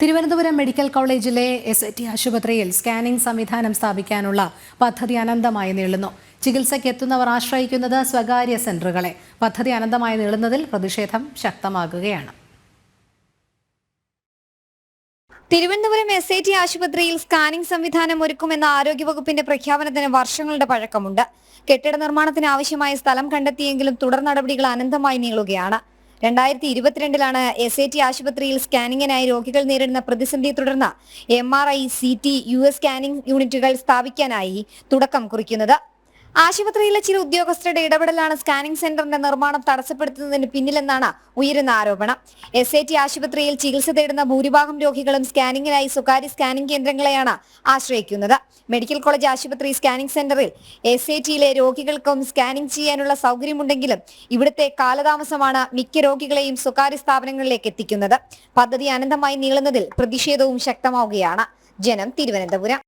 Thiruvananthapuram medical കോളേജിലെ SAT ആശുപത്രിയിൽ scanning സംവിധാനം സ്ഥാപിക്കാനുള്ള പദ്ധതി അനന്തമായി നീളുന്നു. ചികിത്സയ്ക്ക് എത്തുന്നവർ ആശ്രയിക്കുന്നത് സ്വകാര്യ സെന്ററുകളെ. പദ്ധതി അനന്തമായി നീളുന്നതിൽ പ്രതിഷേധം ശക്തമാകുകയാണ്. തിരുവനന്തപുരം SAT ആശുപത്രിയിൽ സ്കാനിംഗ് സംവിധാനം ഒരുക്കുമെന്ന ആരോഗ്യവകുപ്പിന്റെ പ്രഖ്യാപനത്തിന് വർഷങ്ങളുടെ പഴക്കമുണ്ട്. കെട്ടിട നിർമ്മാണത്തിന് ആവശ്യമായ സ്ഥലം കണ്ടെത്തിയെങ്കിലും തുടർ നടപടികൾ അനന്തമായി നീളുകയാണ്. 2022 SAT ആശുപത്രിയിൽ സ്കാനിങ്ങിനായി രോഗികൾ നേരിടുന്ന പ്രതിസന്ധിയെ തുടർന്ന് MRI, CT, US സ്കാനിംഗ് യൂണിറ്റുകൾ സ്ഥാപിക്കാനായി തുടക്കം കുറിക്കുന്നത്. ആശുപത്രിയിലെ ചില ഉദ്യോഗസ്ഥരുടെ ഇടപെടലാണ് സ്കാനിംഗ് സെന്ററിന്റെ നിർമ്മാണം തടസ്സപ്പെടുത്തുന്നതിന് പിന്നിലെന്നാണ് ഉയരുന്ന ആരോപണം. SAT ആശുപത്രിയിൽ ചികിത്സ തേടുന്ന ഭൂരിഭാഗം രോഗികളും സ്കാനിങ്ങിനായി സ്വകാര്യ സ്കാനിംഗ് കേന്ദ്രങ്ങളെയാണ് ആശ്രയിക്കുന്നത്. മെഡിക്കൽ കോളേജ് ആശുപത്രി സ്കാനിംഗ് സെന്ററിൽ SATയിലെ രോഗികൾക്കും സ്കാനിംഗ് ചെയ്യാനുള്ള സൗകര്യമുണ്ടെങ്കിലും ഇവിടുത്തെ കാലതാമസമാണ് മിക്ക രോഗികളെയും സ്വകാര്യ സ്ഥാപനങ്ങളിലേക്ക് എത്തിക്കുന്നത്. പദ്ധതി അനന്തമായി നീളുന്നതിൽ പ്രതിഷേധവും ശക്തമാവുകയാണ്. ജനം, തിരുവനന്തപുരം.